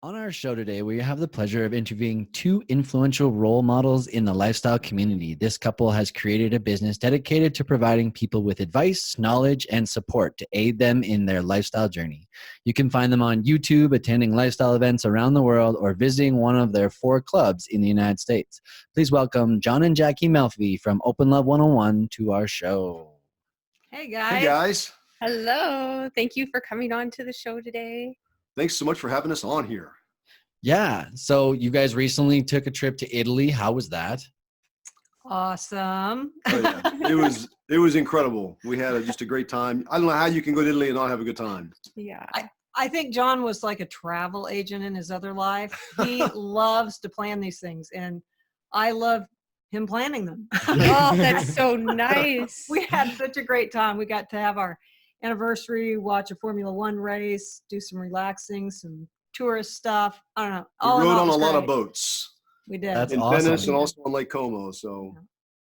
On our show today, we have the pleasure of interviewing two influential role models in the lifestyle community. This couple has created a business dedicated to providing people with advice, knowledge, and support to aid them in their lifestyle journey. You can find them on YouTube, attending lifestyle events around the world, or visiting one of their 4 clubs in the United States. Please welcome John and Jackie Melfi from OpenLove 101 to our show. Hey guys. Hey guys. Hello. Thank you for coming on to the show today. Thanks so much for having us on here. Yeah. So you guys recently took a trip to Italy. How was that? Awesome. Oh, yeah. It was incredible. We had just a great time. I don't know how you can go to Italy and not have a good time. Yeah. I think John was like a travel agent in his other life. He loves to plan these things, and I love him planning them. Oh, that's so nice. We had such a great time. We got to have our anniversary, watch a Formula One race, do some relaxing, some tourist stuff. I don't know. We rode on a lot of boats. We did. That's in awesome. Venice and also on Lake Como. So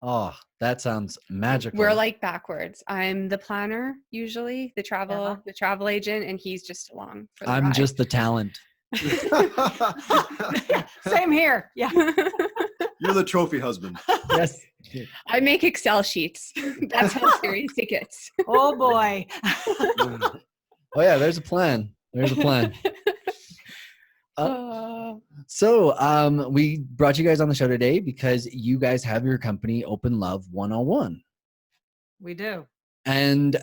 Oh, that sounds magical. We're like backwards. I'm the planner usually, the travel agent, and he's just along for the I'm ride. just the talent. Same here. Yeah. You're the trophy husband. Yes. I make Excel sheets. That's how serious it gets. Oh boy. Oh yeah, there's a plan. There's a plan. So we brought you guys on the show today because you guys have your company OpenLove 101. We do. And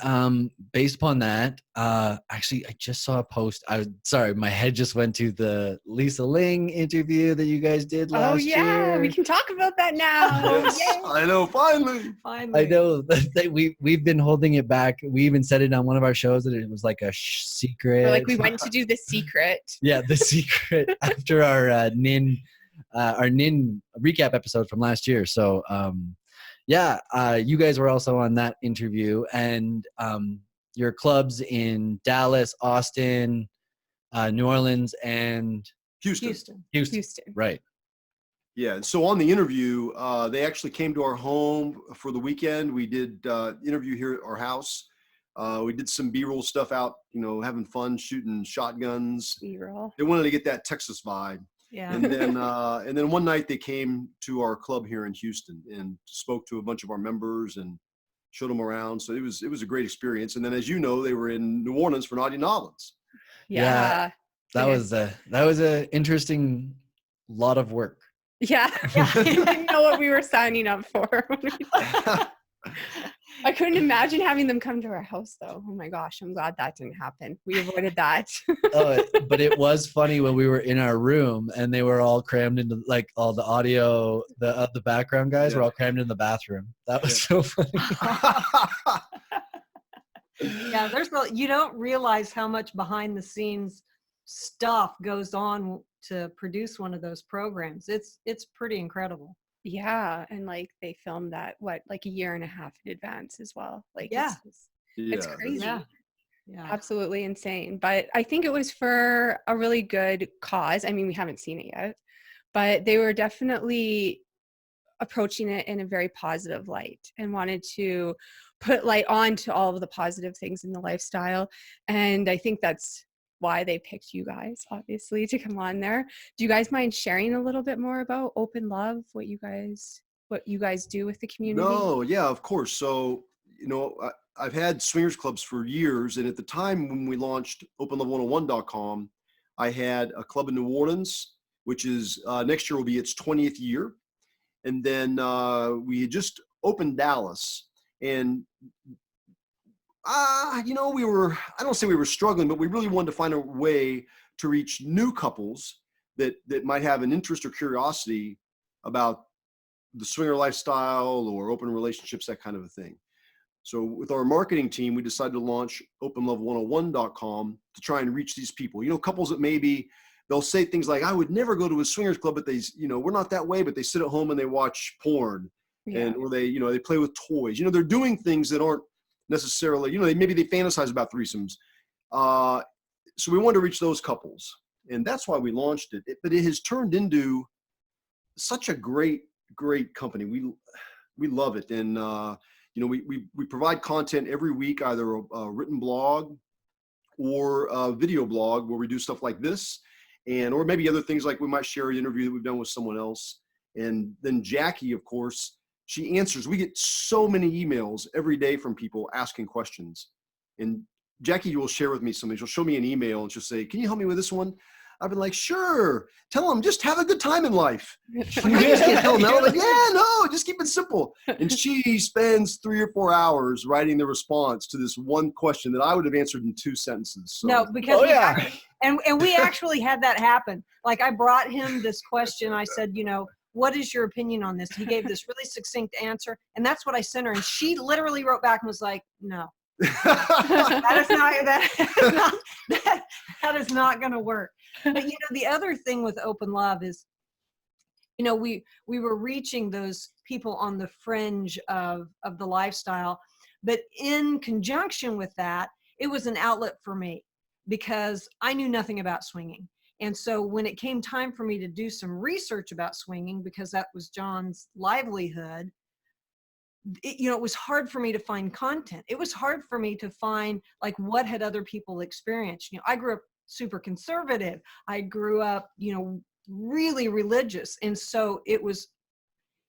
based upon that, actually, I just saw a post. Sorry, my head just went to the Lisa Ling interview that you guys did last year. We can talk about that now. Yes, I know. Finally. I know that we've been holding it back. We even said it on one of our shows that it was like a secret. Or like we went to do the secret. Yeah, the secret after our NIN recap episode from last year. So you guys were also on that interview, and your clubs in Dallas, Austin, New Orleans, and Houston. Right. Yeah. And so on the interview, they actually came to our home for the weekend. We did interview here at our house. We did some B-roll stuff out, having fun, shooting shotguns. B-roll. They wanted to get that Texas vibe. Yeah. And then one night they came to our club here in Houston and spoke to a bunch of our members and showed them around. So it was a great experience. And then, as you know, they were in New Orleans for Naughty Nolans. Yeah. That was a interesting lot of work. Yeah. I didn't know what we were signing up for. I couldn't imagine having them come to our house, though. Oh my gosh, I'm glad that didn't happen. We avoided that. But it was funny when we were in our room and they were all crammed into, like, all the audio, the background guys were all crammed in the bathroom. That was so funny. Yeah, you don't realize how much behind the scenes stuff goes on to produce one of those programs. It's pretty incredible. Yeah, and like they filmed that like a year and a half in advance as well. Like it's crazy. Yeah. Absolutely insane. But I think it was for a really good cause. I mean, we haven't seen it yet, but they were definitely approaching it in a very positive light and wanted to put light on to all of the positive things in the lifestyle. And I think that's why they picked you guys, obviously, to come on there. Do you guys mind sharing a little bit more about OpenLove, what you guys do with the community? No, yeah, of course. So, I've had swingers clubs for years. And at the time when we launched OpenLove101.com, I had a club in New Orleans, which is next year will be its 20th year. And then we had just opened Dallas. And I don't say we were struggling, but we really wanted to find a way to reach new couples that might have an interest or curiosity about the swinger lifestyle or open relationships, that kind of a thing. So with our marketing team, we decided to launch OpenLove101.com to try and reach these people. Couples that maybe they'll say things like, I would never go to a swingers club, but they, we're not that way, but they sit at home and they watch porn or they play with toys. They're doing things that aren't necessarily, maybe they fantasize about threesomes. So we wanted to reach those couples, and that's why we launched it. But it has turned into such a great company. We love it. And, we provide content every week, either a written blog or a video blog where we do stuff like this. or maybe other things like we might share an interview that we've done with someone else. And then Jackie, of course, she answers. We get so many emails every day from people asking questions. And Jackie will share with me something. She'll show me an email and she'll say, can you help me with this one? I've been like, sure. Tell them, just have a good time in life. Like, I just can't tell them no. Like, yeah, no, just keep it simple. And she spends 3 or 4 hours writing the response to this one question that I would have answered in 2 sentences. So, No, because and we actually had that happen. Like, I brought him this question. I said, what is your opinion on this? He gave this really succinct answer, and that's what I sent her. And she literally wrote back and was like, no. that is not going to work. But the other thing with OpenLove is, we were reaching those people on the fringe of the lifestyle, but in conjunction with that, it was an outlet for me because I knew nothing about swinging. And so when it came time for me to do some research about swinging, because that was John's livelihood, it was hard for me to find content. It was hard for me to find like what had other people experienced. I grew up super conservative. I grew up, really religious. And so it was,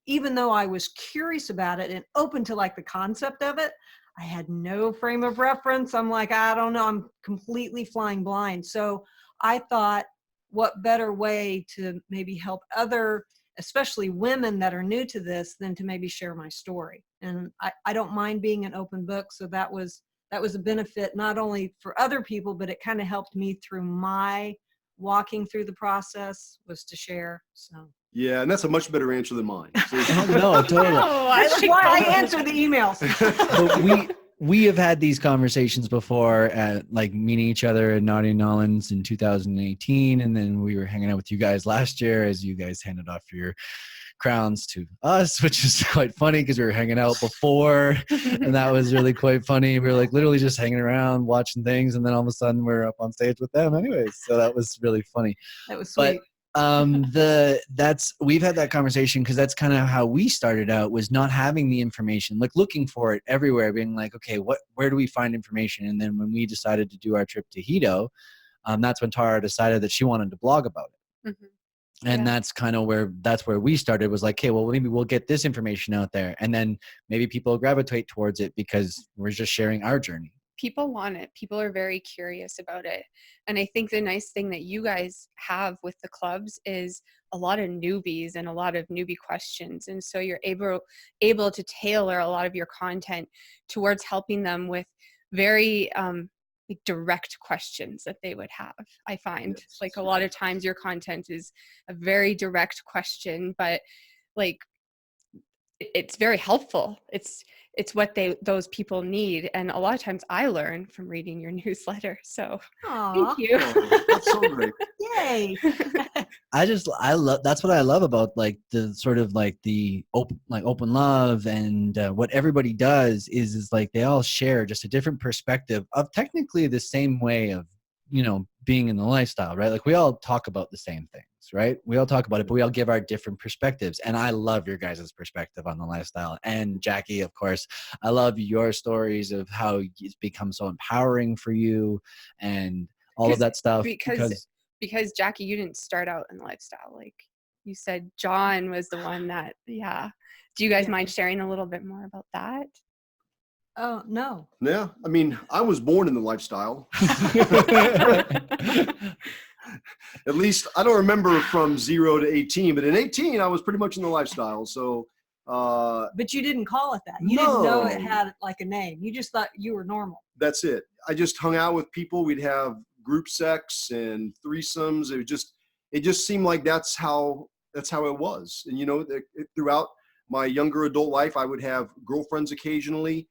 even though I was curious about it and open to like the concept of it, I had no frame of reference. I'm like, I don't know. I'm completely flying blind. So I thought, what better way to maybe help other, especially women that are new to this, than to maybe share my story. And I don't mind being an open book. So that was a benefit, not only for other people, but it kind of helped me through my walking through the process, was to share. So. Yeah, and that's a much better answer than mine. No, totally. That's why I answer the emails. But we have had these conversations before at like meeting each other at Naughty Nolans in 2018. And then we were hanging out with you guys last year as you guys handed off your crowns to us, which is quite funny because we were hanging out before and that was really quite funny. We were like literally just hanging around watching things, and then all of a sudden we're up on stage with them anyways. So that was really funny. That was sweet. But we've had that conversation because that's kind of how we started out, was not having the information, like looking for it everywhere, being like, okay, where do we find information? And then when we decided to do our trip to Hito, that's when Tara decided that she wanted to blog about it. Mm-hmm. And that's kind of where we started, was like, okay, well, maybe we'll get this information out there, and then maybe people gravitate towards it because we're just sharing our journey. People want it. People are very curious about it. And I think the nice thing that you guys have with the clubs is a lot of newbies and a lot of newbie questions. And so you're able to tailor a lot of your content towards helping them with very direct questions that they would have. I find like a lot of times your content is a very direct question, but like it's very helpful. It's what those people need. And a lot of times I learn from reading your newsletter. So thank you. Oh, that's so great. Yay. I love, that's what I love about like the sort of like the OpenLove and what everybody does is like they all share just a different perspective of technically the same way of, being in the lifestyle, right? Like we all talk about the same things, right? We all talk about it, but we all give our different perspectives. And I love your guys' perspective on the lifestyle. And Jackie, of course, I love your stories of how it's become so empowering for you and all of that stuff. Because Jackie, you didn't start out in the lifestyle. Like you said, John was the one that, yeah. Do you guys mind sharing a little bit more about that? Oh, no. Yeah. I mean, I was born in the lifestyle. At least I don't remember from 0 to 18, but in 18, I was pretty much in the lifestyle. So, but you didn't call it that. You didn't know it had like a name. You just thought you were normal. That's it. I just hung out with people. We'd have group sex and threesomes. It just seemed like that's how it was. And, throughout my younger adult life, I would have girlfriends occasionally.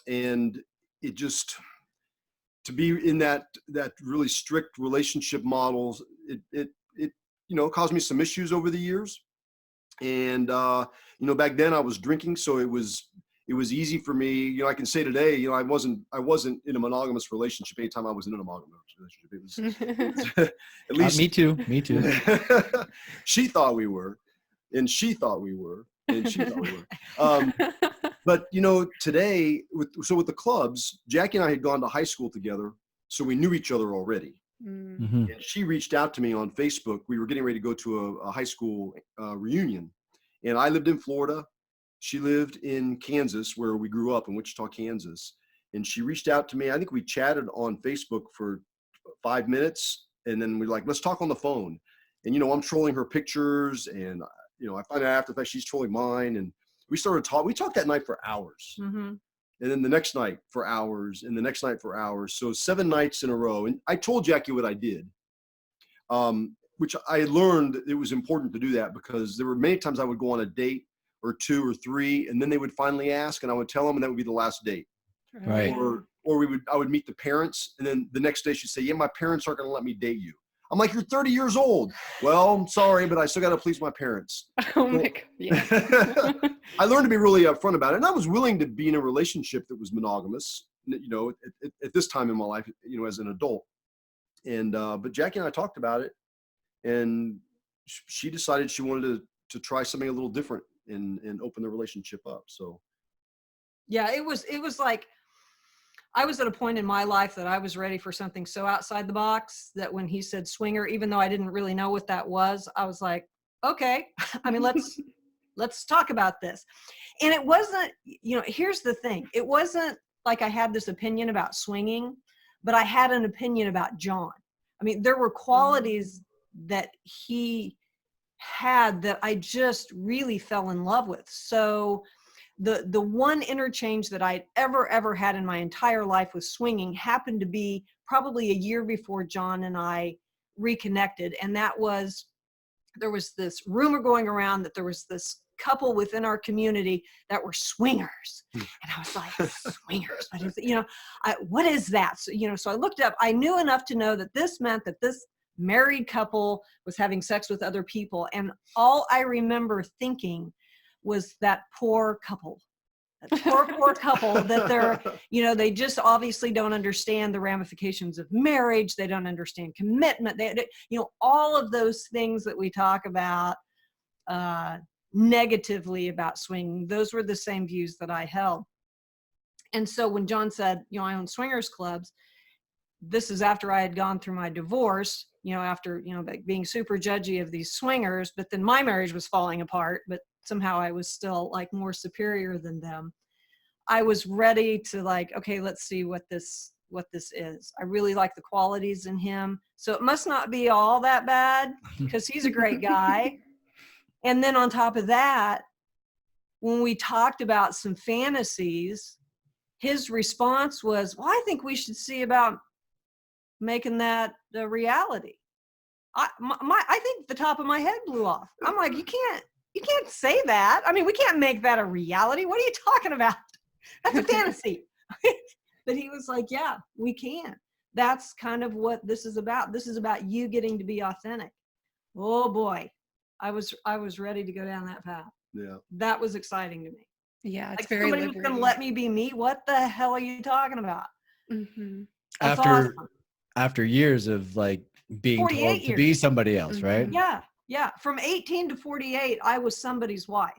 And it just, to be in that really strict relationship models, it caused me some issues over the years. And, back then I was drinking, so it was easy for me. I can say today, I wasn't in a monogamous relationship anytime I was in a monogamous relationship. It was at least me too. She thought we were, and she thought we were, and she thought we were. But today with the clubs, Jackie and I had gone to high school together, so we knew each other already. Mhm. And she reached out to me on Facebook. We were getting ready to go to a high school reunion, and I lived in Florida. She lived in Kansas, where we grew up in Wichita, Kansas. And she reached out to me. I think we chatted on Facebook for 5 minutes, and then we're like, let's talk on the phone. And I'm trolling her pictures, and I find out after the fact she's trolling mine, and we started talking. We talked that night for hours. Mm-hmm. And then the next night for hours, and the next night for hours. So 7 nights in a row. And I told Jackie what I did, which I learned it was important to do that, because there were many times I would go on a date or 2 or 3, and then they would finally ask, and I would tell them, and that would be the last date. Right. Or I would meet the parents, and then the next day she'd say, yeah, my parents aren't going to let me date you. I'm like, you're 30 years old. Well, I'm sorry, but I still got to please my parents. Oh my God. Yeah. I learned to be really upfront about it. And I was willing to be in a relationship that was monogamous, at this time in my life, as an adult. And, but Jackie and I talked about it, and she decided she wanted to try something a little different and open the relationship up. So. Yeah, it was like, I was at a point in my life that I was ready for something so outside the box that when he said swinger, even though I didn't really know what that was, I was like, okay, I mean, let's talk about this. And it wasn't, here's the thing. It wasn't like I had this opinion about swinging, but I had an opinion about John. I mean, there were qualities that he had that I just really fell in love with. So the one interchange that I'd ever had in my entire life with swinging happened to be probably a year before John and I reconnected. And that was, there was this rumor going around that there was this couple within our community that were swingers. And I was like, swingers, what is that? So, so I looked up, I knew enough to know that this meant that this married couple was having sex with other people. And all I remember thinking was that poor couple, poor couple that they're, they just obviously don't understand the ramifications of marriage. They don't understand commitment. They all of those things that we talk about negatively about swinging, those were the same views that I held. And so when John said, I own swingers clubs, this is after I had gone through my divorce, after, being super judgy of these swingers, but then my marriage was falling apart, but somehow I was still like more superior than them. I was ready to okay, let's see what this is. I really like the qualities in him. So it must not be all that bad, because he's a great guy. And then on top of that, when we talked about some fantasies, his response was, well, I think we should see about making that a reality. I think the top of my head blew off. I'm like, you can't say that. I mean, we can't make that a reality. What are you talking about? That's a fantasy. But he was like, yeah, we can. That's kind of what this is about. This is about you getting to be authentic. Oh boy. I was ready to go down that path. Yeah. That was exciting to me. Yeah. It's Like, very somebody was liberating. going to let me be me. What the hell are you talking about? Mm-hmm. That's After awesome. after years of being 48 told to years. be somebody else, right? Yeah. From 18 to 48, I was somebody's wife.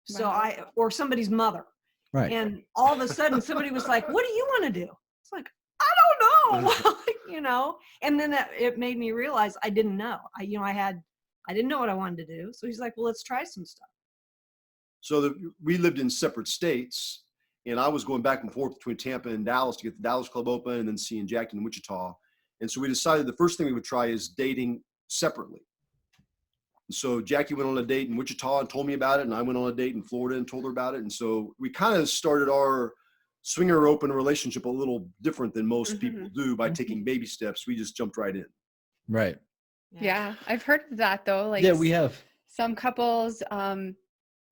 So Wow. or somebody's mother. Right. And all of a sudden somebody was like, what do you want to do? It's like, I don't know. And then it made me realize I didn't know. I didn't know what I wanted to do. So he's like, well, let's try some stuff. So we lived in separate states, and I was going back and forth between Tampa and Dallas to get the Dallas club open, and then seeing Jackie in Wichita. And so we decided the first thing we would try is dating separately. And so Jackie went on a date in Wichita and told me about it, and I went on a date in Florida and told her about it. And so we kind of started our swinger open relationship a little different than most people do by taking baby steps. We just jumped right in. Right. Yeah. I've heard of that though. Like, Yeah, we have. some couples,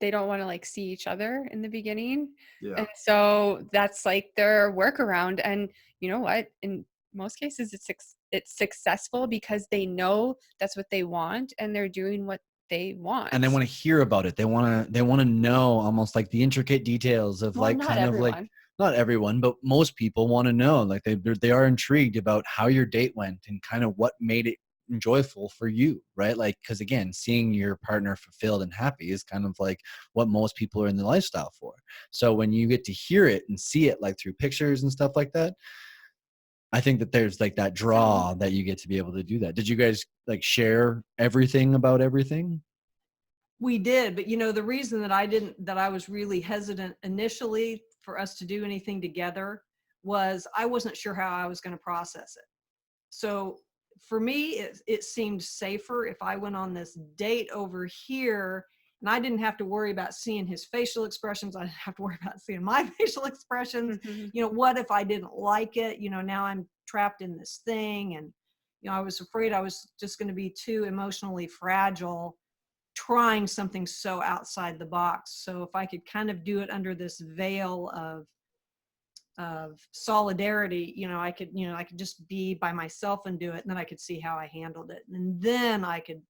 they don't want to see each other in the beginning. Yeah. And so that's like their workaround. And you know what? In most cases, it's successful because they know that's what they want and they're doing what they want. And they want to hear about it. They want to know almost like the intricate details of Well, not everyone. Not everyone, but most people want to know, like they are intrigued about how your date went and kind of what made it joyful for you, right? Like, because again, seeing your partner fulfilled and happy is kind of like what most people are in the lifestyle for. So when you get to hear it and see it like through pictures and stuff like that, I think that there's like that draw that you get to be able to do that. Did you guys like share everything about everything? We did, but you know, the reason that I was really hesitant initially for us to do anything together was I wasn't sure how I was going to process it. So for me, it seemed safer if I went on this date over here and I didn't have to worry about seeing his facial expressions. I didn't have to worry about seeing my facial expressions. You know, what if I didn't like it? You know, now I'm trapped in this thing. And, you know, I was afraid I was just going to be too emotionally fragile trying something so outside the box. So if I could kind of do it under this veil of solidarity, you know, I could just be by myself and do it, and then I could see how I handled it, and then I could.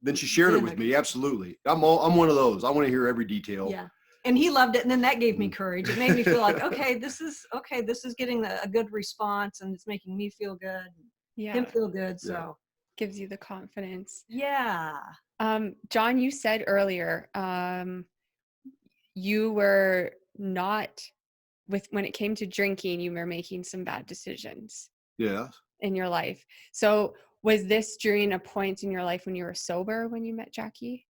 Then she shared it with me. Absolutely. I'm one of those. I want to hear every detail. Yeah. And he loved it. And then that gave me courage. It made me feel like, okay, this is getting a good response, and it's making me feel good. Yeah. Him feel good. So gives you the confidence. Yeah. John, you said earlier, you were not when it came to drinking, you were making some bad decisions. Yeah. In your life. So was this during a point in your life when you were sober when you met Jackie?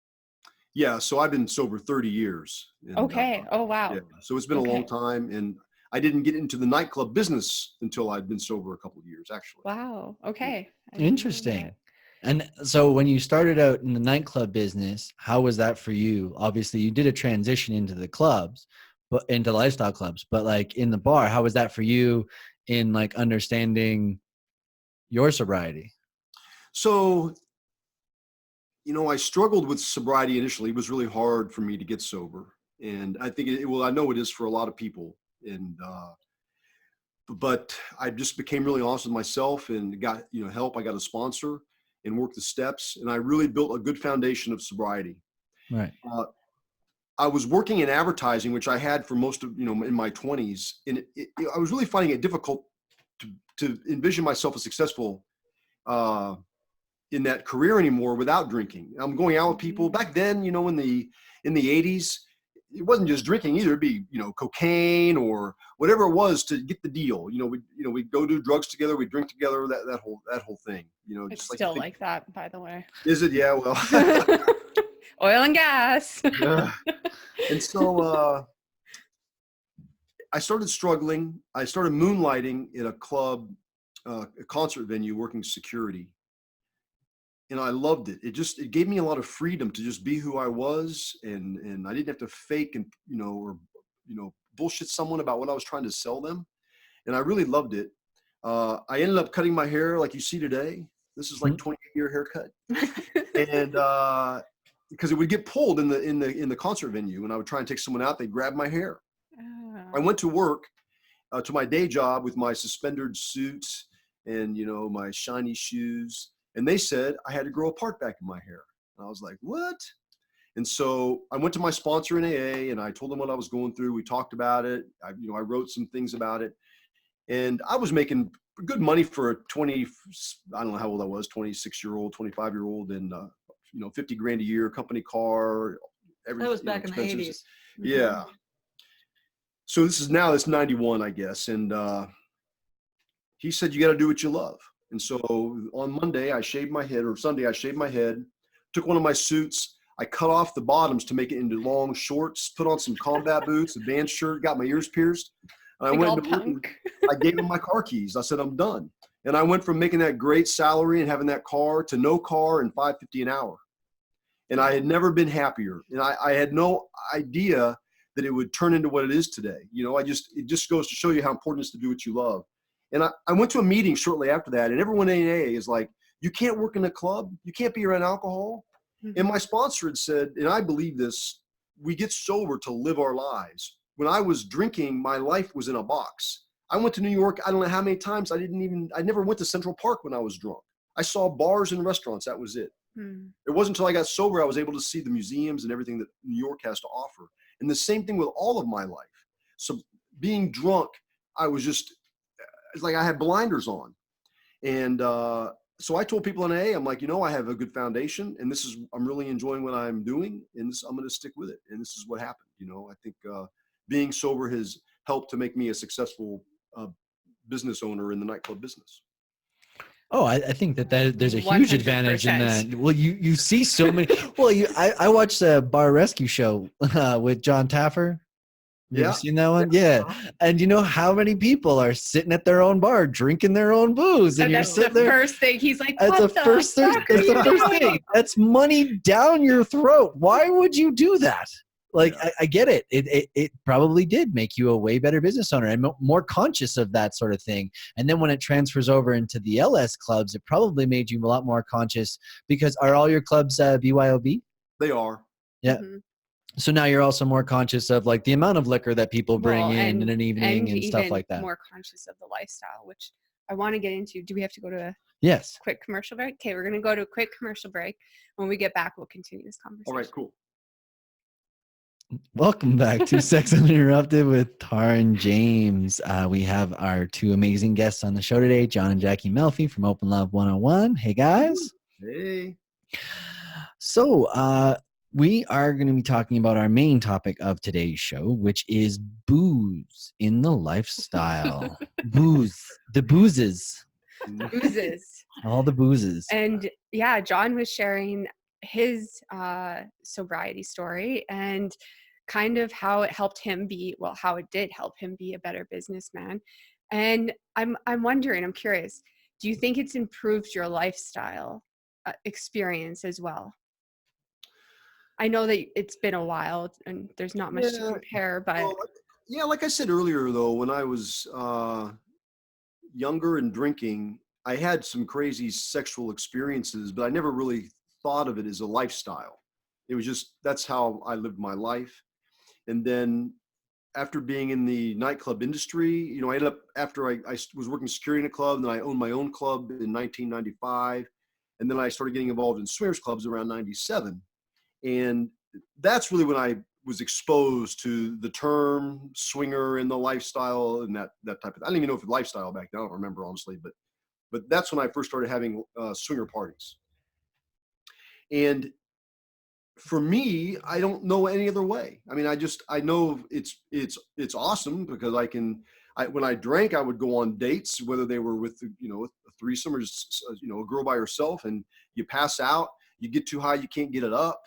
Yeah. So I've been sober 30 years. And, okay. Oh, wow. Yeah. So it's been a long time, and I didn't get into the nightclub business until I'd been sober a couple of years, actually. Wow. Okay. Interesting. And so when you started out in the nightclub business, how was that for you? Obviously you did a transition into the clubs, but into lifestyle clubs, but like in the bar, how was that for you in like understanding your sobriety? So, you know, I struggled with sobriety initially. It was really hard for me to get sober. And I think I know it is for a lot of people. And, but I just became really honest with myself and got, you know, help. I got a sponsor and worked the steps, and I really built a good foundation of sobriety. Right. I was working in advertising, which I had for most of, you know, in my 20s. And I was really finding it difficult to envision myself as successful, in that career anymore without drinking. I'm going out with people back then, you know, in the 80s, it wasn't just drinking either. It'd be, you know, cocaine or whatever it was to get the deal. You know, we'd go do drugs together, we'd drink together, that whole thing, you know. It's just still like that, by the way. Is it? Yeah, well. Oil and gas. And so I started struggling. I started moonlighting in a club, a concert venue, working security. And I loved it. It gave me a lot of freedom to just be who I was, and I didn't have to fake and, you know, or, you know, bullshit someone about what I was trying to sell them. And I really loved it. I ended up cutting my hair like you see today. This is like 20-year haircut. And because it would get pulled in the concert venue, and I would try and take someone out, they'd grab my hair. I went to work, to my day job with my suspendered suits and, you know, my shiny shoes. And they said I had to grow a part back in my hair. And I was like, what? And so I went to my sponsor in AA, and I told them what I was going through. We talked about it. I wrote some things about it. And I was making good money for a I don't know how old I was, 26-year-old, 25-year-old, and, you know, 50 grand a year, company car. That was back in the 80s. Yeah. So this is 91, I guess. And he said, you got to do what you love. And so on Monday, I shaved my head, or Sunday, I shaved my head, took one of my suits, I cut off the bottoms to make it into long shorts, put on some combat boots, a band shirt, got my ears pierced. And I went into work, I gave him my car keys. I said, I'm done. And I went from making that great salary and having that car to no car and $5.50 an hour. And I had never been happier. And I had no idea that it would turn into what it is today. You know, it just goes to show you how important it is to do what you love. And I went to a meeting shortly after that, and everyone in AA is like, you can't work in a club. You can't be around alcohol. And my sponsor had said, and I believe this, we get sober to live our lives. When I was drinking, my life was in a box. I went to New York, I don't know how many times. I never went to Central Park when I was drunk. I saw bars and restaurants. That was it. It wasn't until I got sober I was able to see the museums and everything that New York has to offer. And the same thing with all of my life. So being drunk, it's like I had blinders on. And so I told people in AA, I'm like, you know, I have a good foundation, and I'm really enjoying what I'm doing, and I'm going to stick with it. And this is what happened. You know, I think being sober has helped to make me a successful business owner in the nightclub business. Oh, I think that there's a huge advantage in 100%. that. Well, you see so many. Well, I watched the Bar Rescue Show with John Taffer. You ever Yeah. seen that one? Yeah. And you know how many people are sitting at their own bar drinking their own booze, and And you're that's the sitting there. first thing. He's like, That's what the first thing. fuck are That's the you first doing? thing. That's money down your throat. Why would you do that? Like, Yeah. I get it. It probably did make you a way better business owner and more conscious of that sort of thing. And then when it transfers over into the LS clubs, it probably made you a lot more conscious, because are all your clubs BYOB? They are. Yeah. Mhm. So now you're also more conscious of like the amount of liquor that people bring Well, in an evening and stuff even like that. more conscious of the lifestyle, which I want to get into. Do we have to go to a Yes. quick commercial break? Okay, we're going to go to a quick commercial break. When we get back, we'll continue this conversation. All right, cool. Welcome back to Sex Uninterrupted with Tara and James. We have our two amazing guests on the show today, John and Jackie Melfi from OpenLove 101. Hey guys. Hey. So we are going to be talking about our main topic of today's show, which is booze in the lifestyle. Booze, the boozes, Boozes. all the boozes. And yeah, John was sharing his sobriety story and kind of how it helped him be, well, how it did help him be a better businessman. And I'm wondering, I'm curious, do you think it's improved your lifestyle experience as well? I know that it's been a while and there's not much to Yeah. compare, but Well, yeah, like I said earlier, though, when I was younger and drinking, I had some crazy sexual experiences, but I never really thought of it as a lifestyle. It was just, that's how I lived my life. And then after being in the nightclub industry, you know, I ended up, after I was working security in a club, and then I owned my own club in 1995. And then I started getting involved in swingers clubs around 97. And that's really when I was exposed to the term swinger and the lifestyle and that type of, I don't even know if it was lifestyle back then. I don't remember, honestly, but that's when I first started having swinger parties. And for me, I don't know any other way. I mean, I know it's awesome because when I drank, I would go on dates, whether they were with, you know, a threesome or just, you know, a girl by herself, and you pass out, you get too high, you can't get it up.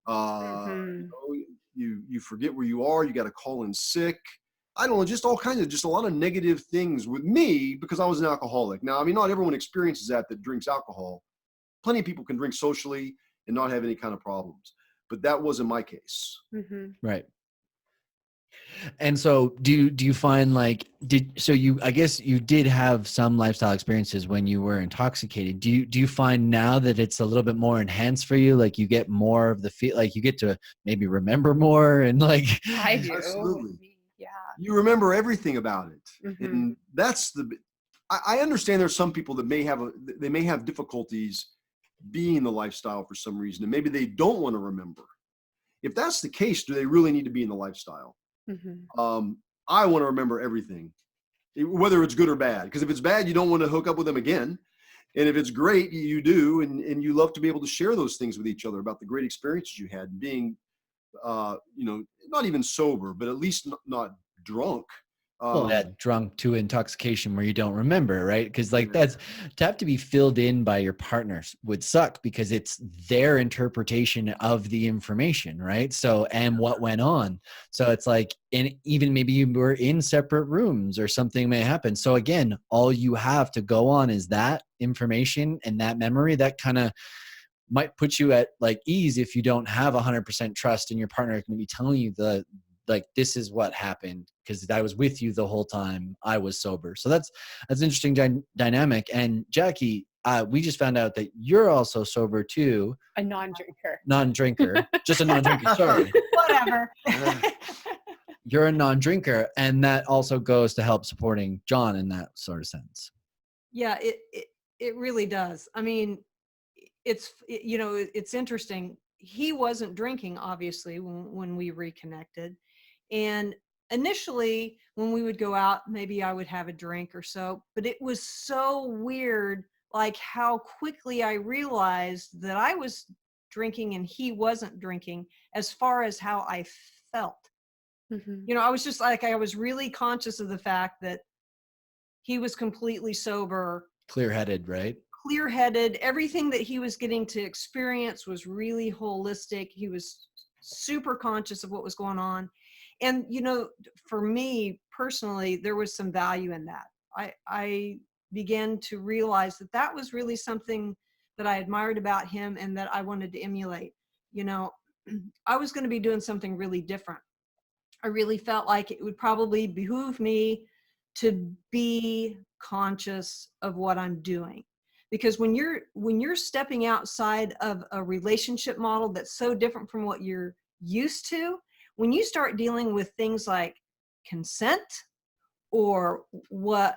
You know, you forget where you are, you got to call in sick. I don't know, just all kinds of, just a lot of negative things with me because I was an alcoholic. Now, I mean, not everyone experiences that drinks alcohol. Plenty of people can drink socially and not have any kind of problems, but that wasn't my case. Right. And so do you find like, I guess you did have some lifestyle experiences when you were intoxicated. Do you find now that it's a little bit more enhanced for you? Like you get more of the feel, like you get to maybe remember more and like. I do. Absolutely. Yeah. You remember everything about it. Mhm. And that's I understand there's some people that may have difficulties being in the lifestyle for some reason, and maybe they don't want to remember. If that's the case, do they really need to be in the lifestyle? I want to remember everything, whether it's good or bad, because if it's bad, you don't want to hook up with them again. And if it's great, you do. And you love to be able to share those things with each other about the great experiences you had being, you know, not even sober, but at least not drunk. Well, that drunk to intoxication where you don't remember, right? Because like Yeah. that's to have to be filled in by your partners would suck because it's their interpretation of the information, right? So, and what went on. So it's like, and even maybe you were in separate rooms or something may happen. So again, all you have to go on is that information and that memory that kind of might put you at like ease if you don't have 100% trust in your partner going to be telling you like this is what happened because I was with you the whole time I was sober. So that's interesting dynamic. And Jackie, we just found out that you're also sober too. A non-drinker. Non-drinker, just a non-drinker. Sorry. Whatever. You're a non-drinker, and that also goes to help supporting John in that sort of sense. Yeah, it really does. I mean, you know, it's interesting. He wasn't drinking, obviously, when we reconnected. And initially, when we would go out, maybe I would have a drink or so, but it was so weird, like how quickly I realized that I was drinking and he wasn't drinking as far as how I felt. You know, I was just like, I was really conscious of the fact that he was completely sober, Clear-headed, right? clear-headed. Everything that he was getting to experience was really holistic. He was super conscious of what was going on. And, you know, for me personally, there was some value in that. I began to realize that that was really something that I admired about him and that I wanted to emulate. You know, I was going to be doing something really different. I really felt like it would probably behoove me to be conscious of what I'm doing. Because when you're stepping outside of a relationship model that's so different from what you're used to, when you start dealing with things like consent or what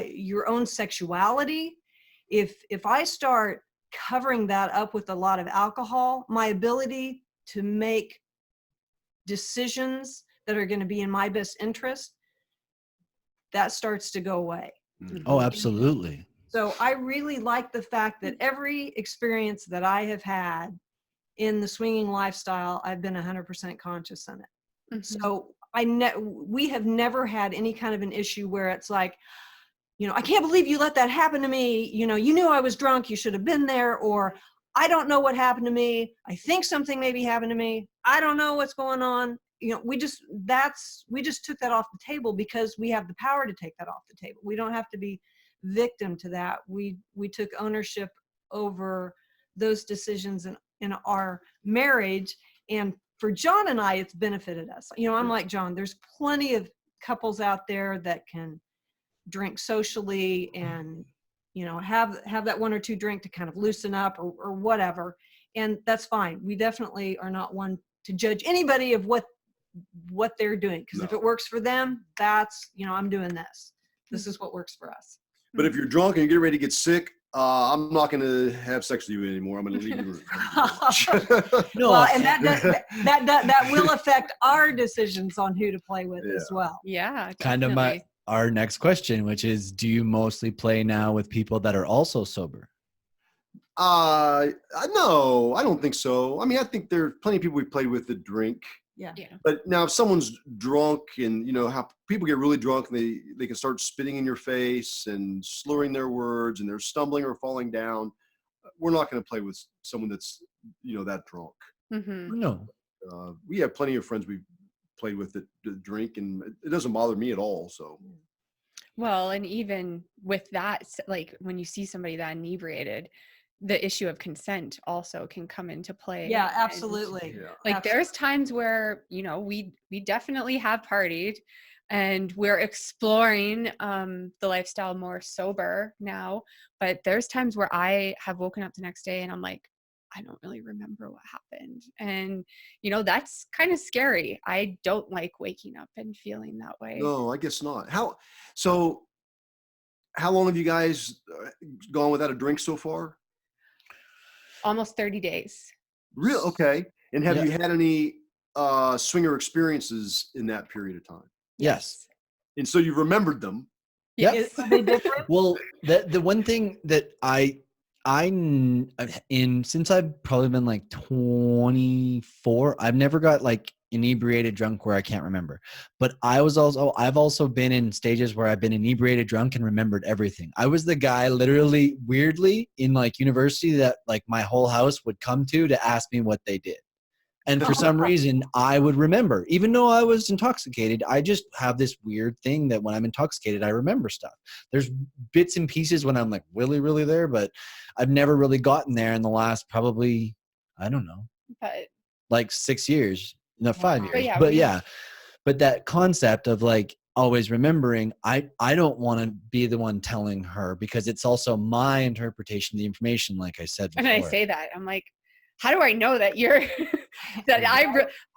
your own sexuality, if I start covering that up with a lot of alcohol, my ability to make decisions that are going to be in my best interest, that starts to go away. Oh, absolutely. So I really like the fact that every experience that I have had in the swinging lifestyle, I've been 100% conscious in it. Mhm. So we have never had any kind of an issue where it's like, you know, I can't believe you let that happen to me. You know, you knew I was drunk. You should have been there. Or I don't know what happened to me. I think something maybe happened to me. I don't know what's going on. You know, we just took that off the table because we have the power to take that off the table. We don't have to be victim to that. We took ownership over those decisions in our marriage. And for John and I, it's benefited us. You know, I'm like John, there's plenty of couples out there that can drink socially and, you know, have that one or two drink to kind of loosen up or whatever. And that's fine. We definitely are not one to judge anybody of what they're doing. Because if it works for them, that's, you know, I'm doing this. This is what works for us. But if you're drunk and you get ready to get sick, I'm not going to have sex with you anymore. I'm going to leave your room. No, Well, and that will affect our decisions on who to play with as well. Yeah, kind of definitely. our next question, which is, do you mostly play now with people that are also sober? No, I don't think so. I mean, I think there are plenty of people we played with that drink. Yeah. But now if someone's drunk and, you know, how people get really drunk and they can start spitting in your face and slurring their words and they're stumbling or falling down, we're not going to play with someone that's, you know, that drunk. Mhm. No. We have plenty of friends we've played with that drink, and it doesn't bother me at all. So. Well, and even with that, like when you see somebody that inebriated, the issue of consent also can come into play. Yeah, And, absolutely. like Absolutely. there's times where, you know, we definitely have partied and we're exploring the lifestyle more sober now, but there's times where I have woken up the next day and I'm like, I don't really remember what happened. And, you know, that's kind of scary. I don't like waking up and feeling that way. No, I guess not. How long have you guys gone without a drink so far? Almost 30 days. Real okay. And have Yeah. you had any swinger experiences in that period of time? Yes. And so you remembered them. Yeah. Are they different? Well, the one thing that since I've probably been like 24, I've never got like inebriated drunk where I can't remember. But I've also been in stages where I've been inebriated drunk and remembered everything. I was the guy literally weirdly in like university that like my whole house would come to ask me what they did. And for some reason, I would remember, even though I was intoxicated. I just have this weird thing that when I'm intoxicated, I remember stuff. There's bits and pieces when I'm like really there, but I've never really gotten there in the last probably, I don't know, But like 6 years, no, 5 years. But yeah, But that concept of like always remembering, I don't want to be the one telling her because it's also my interpretation of the information, like I said before. and I say that, I'm like, how do I know that you're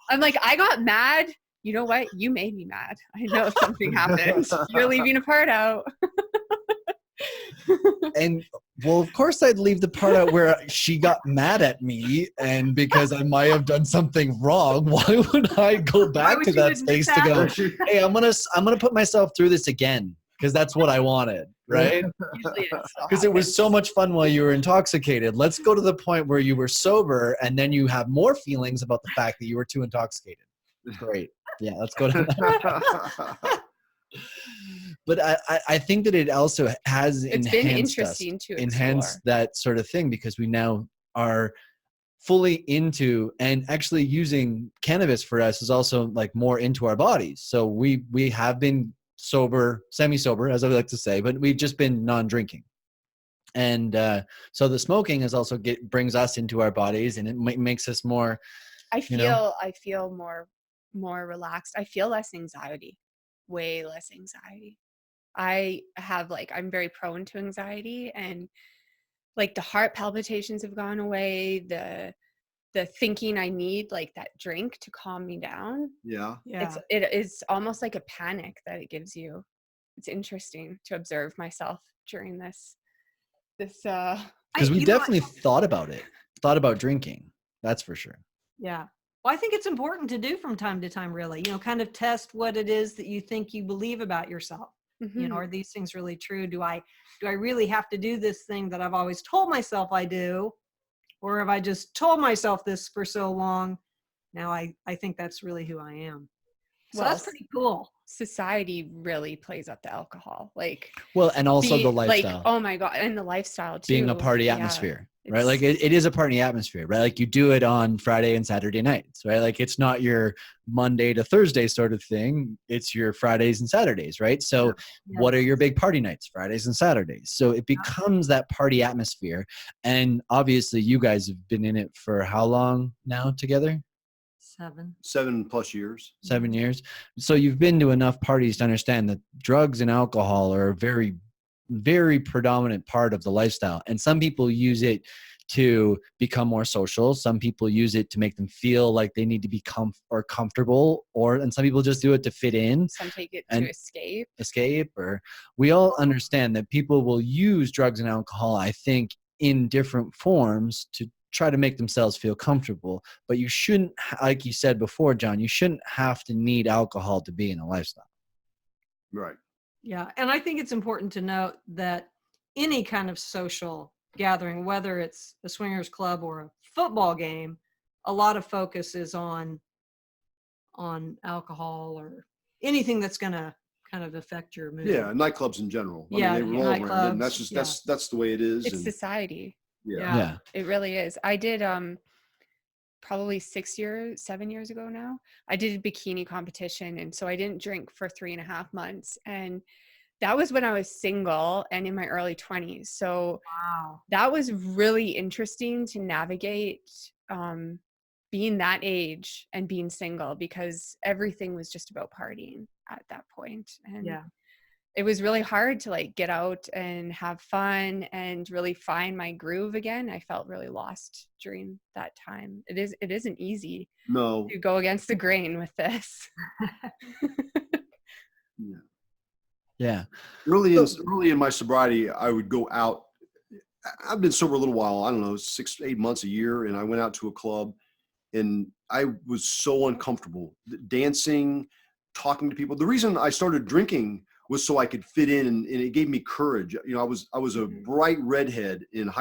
I'm like, I got mad. You know what? You made me mad. I know something happened. You're leaving a part out. And well, of course I'd leave the part out where she got mad at me and because I might have done something wrong. Why would I go back to that space to go, hey, I'm gonna put myself through this again because that's what I wanted, right? Because it was so much fun while you were intoxicated. Let's go to the point where you were sober and then you have more feelings about the fact that you were too intoxicated. Great. Yeah, let's go to that. But I think that it also has It's been enhanced interesting us, to enhanced explore. that sort of thing, because we now are fully into, and actually using cannabis for us is also like more into our bodies. So we have been sober, semi-sober, as I like to say, but we've just been non-drinking. And so the smoking is also brings us into our bodies, and it makes us more, I you know. feel more relaxed. I feel less anxiety, way less anxiety. I'm very prone to anxiety, and like the heart palpitations have gone away. The thinking I need like that drink to calm me down. Yeah. Yeah. It is almost like a panic that it gives you. It's interesting to observe myself during this. Because we You know, definitely thought about drinking. That's for sure. yeah. Well, I think it's important to do from time to time, really, kind of test what it is that you think you believe about yourself. Are these things really true? Do I really have to do this thing that I've always told myself I do? Or have I just told myself this for so long? Now I think that's really who I am. So Well, that's pretty cool. society really plays up the alcohol, like Well, and also the like, lifestyle. oh my God, and the lifestyle too. Being a party Yeah, atmosphere, right? Like it is a party atmosphere, right? Like you do it on Friday and Saturday nights, right? Like it's not your Monday to Thursday sort of thing. It's your Fridays and Saturdays, right? So Yeah. what are your big party nights? Fridays and Saturdays. So it becomes that party atmosphere. And obviously you guys have been in it for how long now together? 7+ years. 7 years. So you've been to enough parties to understand that drugs and alcohol are a very, very predominant part of the lifestyle. And some people use it to become more social. Some people use it to make them feel like they need to be comfortable, and some people just do it to fit in. Some take it and to escape. Or we all understand that people will use drugs and alcohol, I think, in different forms to try to make themselves feel comfortable. But you shouldn't, like you said before, John, you shouldn't have to need alcohol to be in a lifestyle. Right. Yeah. And I think it's important to note that any kind of social gathering, whether it's a swingers club or a football game, a lot of focus is on alcohol or anything that's going to kind of affect your mood. Yeah, nightclubs in general. Yeah, I mean, they roll around it, and that's nightclubs, just that's the way it is. It's and society. Yeah. It really is. I did probably 7 years ago now, I did a bikini competition, and so I didn't drink for 3.5 months, and that was when I was single and in my early 20s. So Wow. that was really interesting to navigate, being that age and being single, because everything was just about partying at that point. And Yeah. it was really hard to like get out and have fun and really find my groove again. I felt really lost during that time. It isn't easy No. to go against the grain with this. Yeah. Yeah. Early in my sobriety, I would go out. I've been sober a little while, I don't know, 6 to 8 months, a year. And I went out to a club, and I was so uncomfortable dancing, talking to people. The reason I started drinking was so I could fit in, and it gave me courage. I was a bright redhead in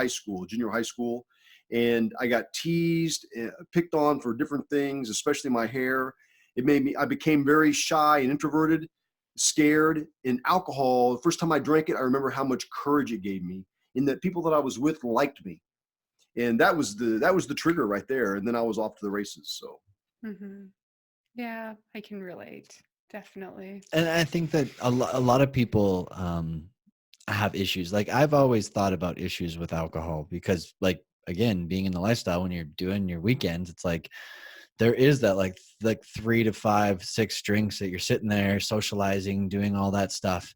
junior high school, and I got teased, picked on for different things, especially my hair. I became very shy and introverted, scared. And alcohol, the first time I drank it, I remember how much courage it gave me, in that people that I was with liked me. And that was the trigger right there. And then I was off to the races. So. Mm-hmm. Yeah, I can relate. Definitely. And I think that a lot of people have issues. Like I've always thought about issues with alcohol, because like, again, being in the lifestyle, when you're doing your weekends, it's like there is that like 3 to 5, 6 drinks that you're sitting there socializing, doing all that stuff.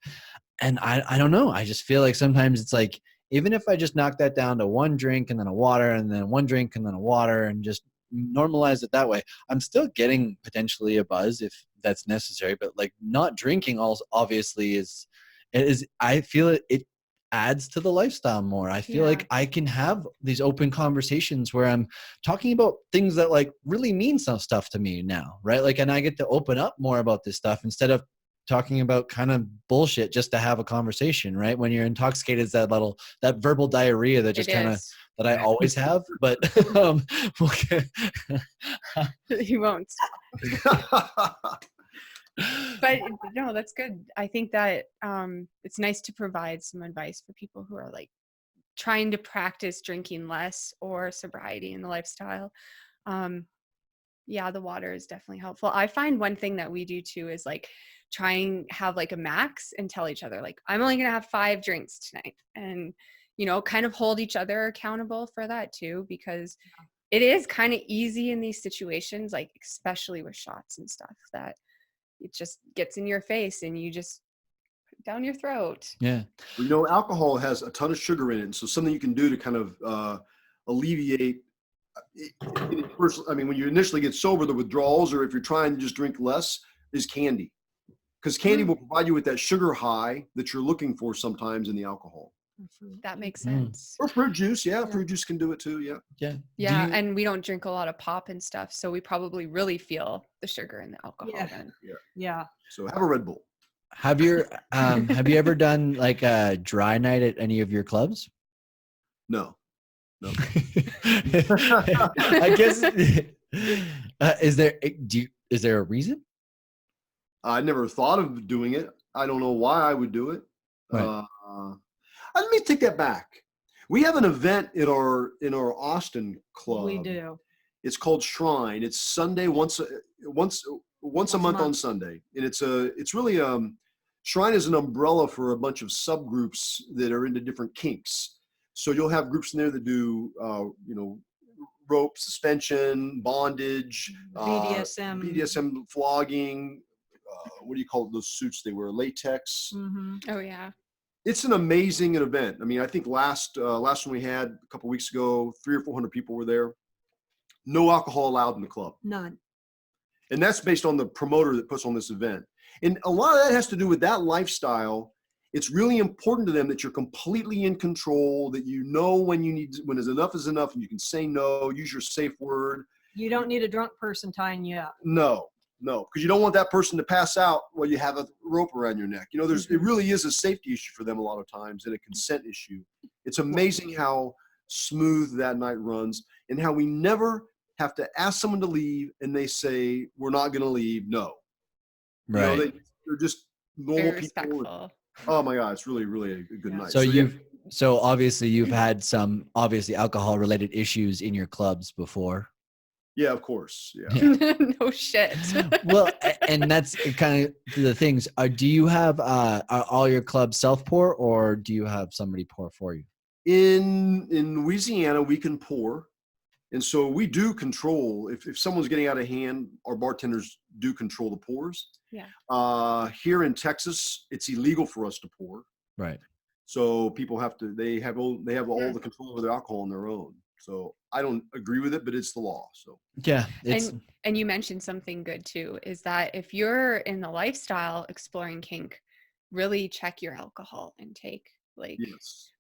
And I don't know. I just feel like sometimes it's like, even if I just knock that down to 1 drink and then a water and then 1 drink and then a water and just normalize it that way, I'm still getting potentially a buzz if that's necessary. But like not drinking also obviously is I feel it adds to the lifestyle more. I feel like I can have these open conversations where I'm talking about things that like really mean some stuff to me now, right? Like, and I get to open up more about this stuff instead of talking about kind of bullshit just to have a conversation, right? When you're intoxicated, it's that verbal diarrhea that just kind of that I always have. But okay. He won't. But no, that's good. I think that it's nice to provide some advice for people who are like trying to practice drinking less or sobriety in the lifestyle. Um, yeah, the water is definitely helpful. I find one thing that we do too is like trying have like a max and tell each other like I'm only gonna have 5 drinks tonight, and kind of hold each other accountable for that too, because it is kind of easy in these situations, like especially with shots and stuff, that it just gets in your face and you just put it down your throat. Yeah. Alcohol has a ton of sugar in it, and so something you can do to kind of alleviate. First, I mean, when you initially get sober, the withdrawals, or if you're trying to just drink less, is candy, because candy will provide you with that sugar high that you're looking for sometimes in the alcohol. That makes sense. Or fruit juice, fruit juice can do it too, Yeah, and we don't drink a lot of pop and stuff, so we probably really feel the sugar and the alcohol then. Yeah. So have a Red Bull. Have you ever done like a dry night at any of your clubs? No. I guess is there a reason? I never thought of doing it. I don't know why I would do it. Right. Let me take that back. We have an event in our Austin club. We do. It's called Shrine. It's Sunday once a month on Sunday, and it's really Shrine is an umbrella for a bunch of subgroups that are into different kinks. So you'll have groups in there that do rope, suspension, bondage, BDSM, flogging. What do you call those suits they wear? Latex. Mm-hmm. Oh yeah. It's an amazing event. I mean, I think last one we had a couple weeks ago, 300 or 400 people were there. No alcohol allowed in the club. None. And that's based on the promoter that puts on this event. And a lot of that has to do with that lifestyle. It's really important to them that you're completely in control, that when enough is enough, and you can say no, use your safe word. You don't need a drunk person tying you up. No, because you don't want that person to pass out while you have a rope around your neck. It really is a safety issue for them a lot of times, and a consent issue. It's amazing how smooth that night runs, and how we never have to ask someone to leave and they say, we're not going to leave. No. Right. They're just normal Very people. Respectful. Oh my God, it's really, really a good night. So obviously you've had some alcohol related issues in your clubs before. Yeah, of course. Yeah. No shit. Well, and that's kind of the things. Do you have are all your clubs self pour, or do you have somebody pour for you? In Louisiana, we can pour. And so we do control, if someone's getting out of hand, our bartenders do control the pours. Yeah. Here in Texas, it's illegal for us to pour. Right. So people they have all the control over their alcohol on their own. So I don't agree with it, but it's the law. So yeah. And you mentioned something good too, is that if you're in the lifestyle exploring kink, really check your alcohol intake.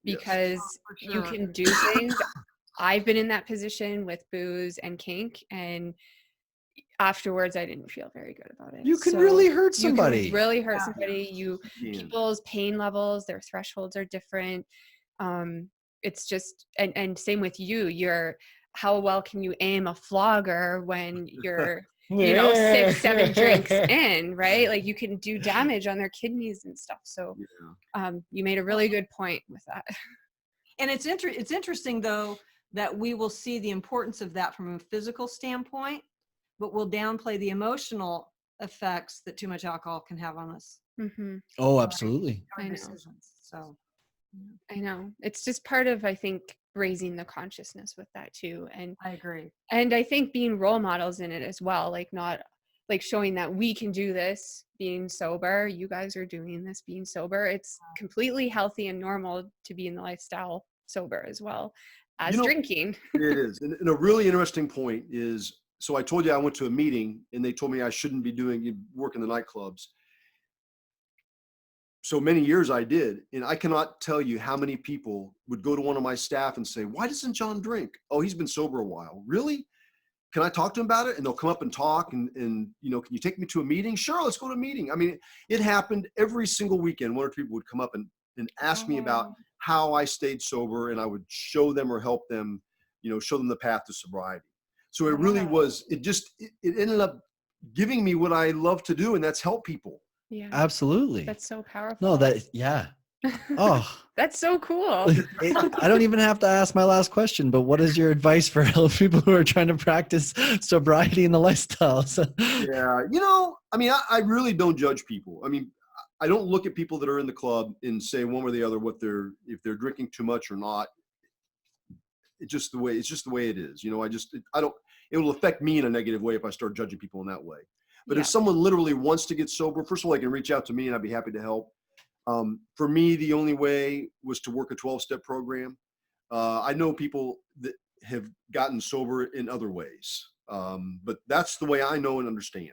Because you can do things. I've been in that position with booze and kink, and afterwards I didn't feel very good about it. You can really hurt somebody. You can really hurt somebody. People's pain levels, their thresholds are different. It's just, and same with how well can you aim a flogger when you're 6-7 drinks in, right? Like you can do damage on their kidneys and stuff. So you made a really good point with that. And it's interesting though that we will see the importance of that from a physical standpoint, but we'll downplay the emotional effects that too much alcohol can have on us. Mm-hmm. Oh, absolutely. I know. So I know it's just part of, I think, raising the consciousness with that too. And I agree. And I think being role models in it as well, like not like showing that we can do this being sober. You guys are doing this being sober. It's completely healthy and normal to be in the lifestyle sober as well as drinking. It is. And a really interesting point is, so I told you I went to a meeting and they told me I shouldn't be doing work in the nightclubs. So many years I did, and I cannot tell you how many people would go to one of my staff and say, why doesn't John drink? Oh, he's been sober a while. Really? Can I talk to him about it? And they'll come up and talk and can you take me to a meeting? Sure, let's go to a meeting. I mean, it happened every single weekend. One or two people would come up and ask me about how I stayed sober, and I would show them or help them, show them the path to sobriety. So it really was, it ended up giving me what I love to do, and that's help people. Yeah. Absolutely. That's so powerful. No, yeah. Oh, that's so cool. I don't even have to ask my last question, but what is your advice for people who are trying to practice sobriety in the lifestyle? Yeah, I mean, I really don't judge people. I mean, I don't look at people that are in the club and say one way or the other if they're drinking too much or not. It's just the way it is. It will affect me in a negative way if I start judging people in that way. But if someone literally wants to get sober, first of all, they can reach out to me and I'd be happy to help. For me, the only way was to work a 12-step program. I know people that have gotten sober in other ways, but that's the way I know and understand.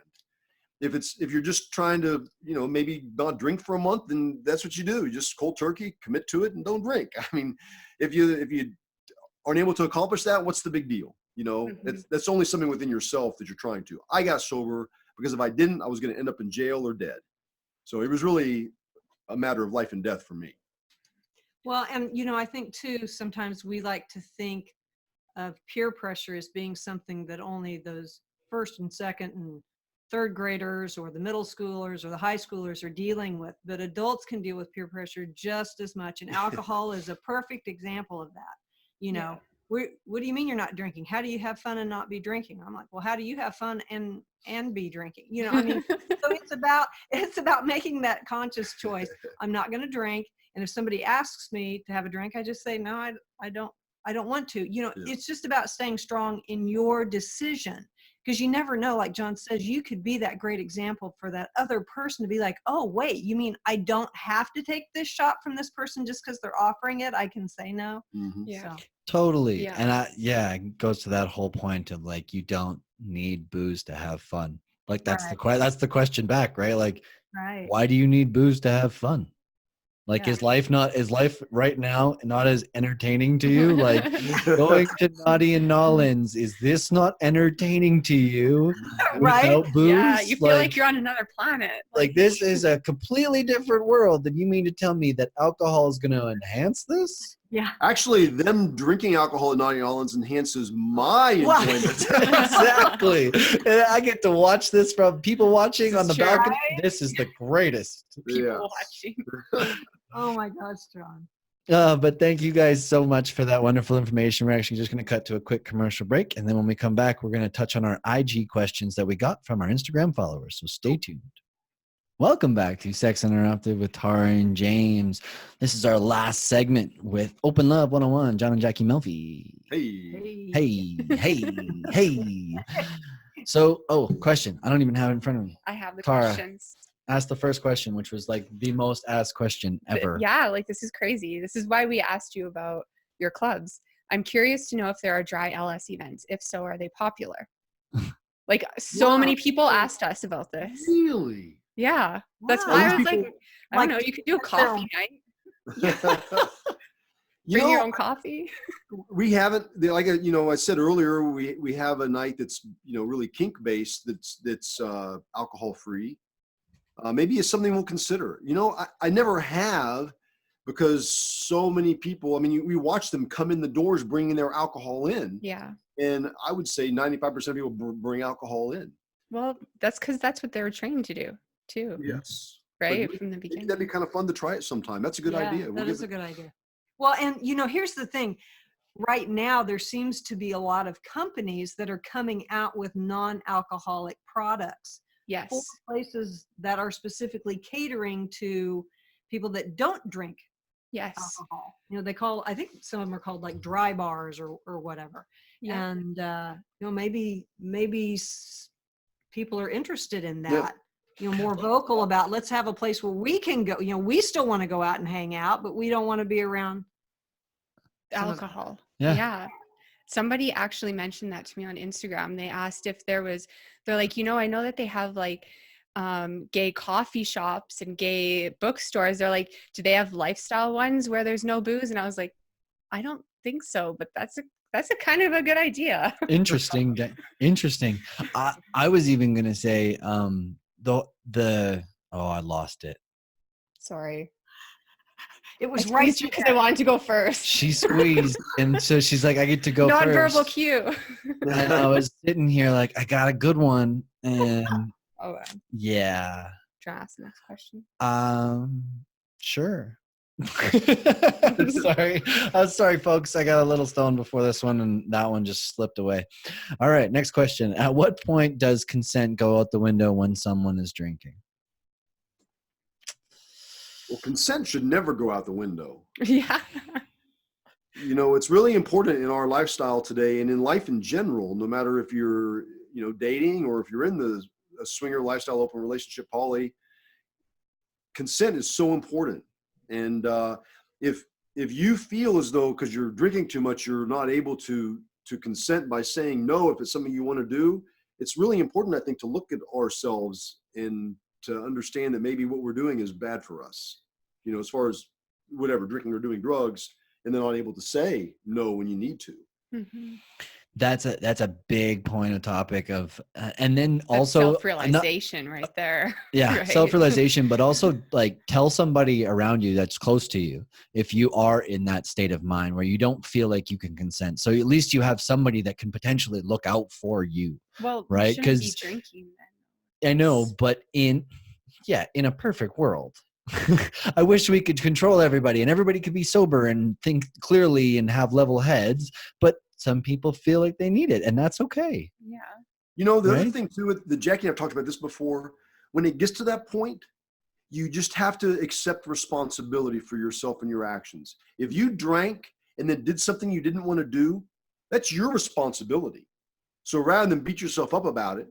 If you're just trying to, maybe not drink for a month, then that's what you do. You just cold turkey, commit to it, and don't drink. I mean, if you aren't able to accomplish that, what's the big deal? That's only something within yourself that you're trying to. I got sober because if I didn't, I was going to end up in jail or dead. So it was really a matter of life and death for me. Well, and I think too, sometimes we like to think of peer pressure as being something that only those first and second and third graders or the middle schoolers or the high schoolers are dealing with, but adults can deal with peer pressure just as much. And alcohol is a perfect example of that. What do you mean you're not drinking? How do you have fun and not be drinking? I'm like, well, how do you have fun and be drinking? So it's about making that conscious choice. I'm not going to drink. And if somebody asks me to have a drink, I just say, no, I don't want to. It's just about staying strong in your decision, because you never know, like John says, you could be that great example for that other person to be like, oh, wait, you mean I don't have to take this shot from this person just because they're offering it? I can say no. Mm-hmm. Yeah. So. Totally. Yeah. And it goes to that whole point of like, you don't need booze to have fun. Like that's that's the question back, right? Like, why do you need booze to have fun? Like, is life right now not as entertaining to you? Like going to Naughty and Nollins, is this not entertaining to you without booze? Yeah, you feel like you're on another planet. Like this is a completely different world. And you mean to tell me that alcohol is going to enhance this? Yeah. Actually, them drinking alcohol at Naughty and Nollins enhances my enjoyment. Exactly. And I get to watch this from people watching on the balcony. This is the greatest. People watching. Oh my gosh, John. But thank you guys so much for that wonderful information. We're actually just going to cut to a quick commercial break. And then when we come back, we're going to touch on our IG questions that we got from our Instagram followers. So stay tuned. Welcome back to Sex Interrupted with Tara and James. This is our last segment with Open Love 101, John and Jackie Melfi. Hey. So, question. I don't even have it in front of me. I have the Tara, questions. ask the first question, which was like the most asked question ever. Yeah, like this is crazy. This is why we asked you about your clubs. I'm curious to know if there are dry LS events. If so, are they popular? Like so many people asked us about this. Really? Yeah. That's why I was like, I don't know, you could do a coffee night. Bring your own coffee. We haven't, like I said earlier, we have a night that's really kink based, that's alcohol free. Maybe it's something we'll consider. I never have, because so many people, I mean, we watch them come in the doors bringing their alcohol in. Yeah. And I would say 95% of people bring alcohol in. Well, that's because that's what they were trained to do too. Yes. Right. From the beginning. That'd be kind of fun to try it sometime. That's a good idea. That is a good idea. Well, and here's the thing. Right now, there seems to be a lot of companies that are coming out with non-alcoholic products. Yes. For places that are specifically catering to people that don't drink alcohol. They call, I think some of them are called like dry bars or whatever. Yeah. And maybe people are interested in that. More vocal about, let's have a place where we can go. We still want to go out and hang out, but we don't want to be around alcohol. Yeah. Somebody actually mentioned that to me on Instagram. They asked if they're like, I know that they have like gay coffee shops and gay bookstores. They're like, do they have lifestyle ones where there's no booze? And I was like, I don't think so, but that's a kind of a good idea. Interesting. I was even going to say, I lost it. Sorry. It was right because I wanted to go first. She squeezed, and so she's like, I get to go first. Non-verbal cue. And I was sitting here like, I got a good one, And Oh, yeah. do you wanna ask the next question? Sure. Sorry, folks. I got a little stoned before this one, and that one just slipped away. All right, next question. At what point does consent go out the window when someone is drinking? Well, consent should never go out the window. Yeah. You know, it's really important in our lifestyle today and in life in general, no matter if you're, you know, dating or if you're in a swinger lifestyle, open relationship, poly, consent is so important. And if you feel as though because you're drinking too much, you're not able to consent by saying no, if it's something you want to do, it's really important, I think, to look at ourselves and to understand that maybe what we're doing is bad for us. You know, as far as whatever, drinking or doing drugs, and then not able to say no when you need to. Mm-hmm. That's a big point of topic of, and then That's also self-realization right there. Yeah, Right? self-realization, but also like tell somebody around you that's close to you if you are in that state of mind where you don't feel like you can consent. So at least you have somebody that can potentially look out for you. Well, right? Because be 'Cause drinking then. I know, but in a perfect world, I wish we could control everybody and everybody could be sober and think clearly and have level heads, but some people feel like they need it, and that's okay. Yeah. You know, the other Right? thing too, with the Jackie and I've talked about this before, when it gets to that point, you just have to accept responsibility for yourself and your actions. If you drank and then did something you didn't want to do, that's your responsibility. So rather than beat yourself up about it,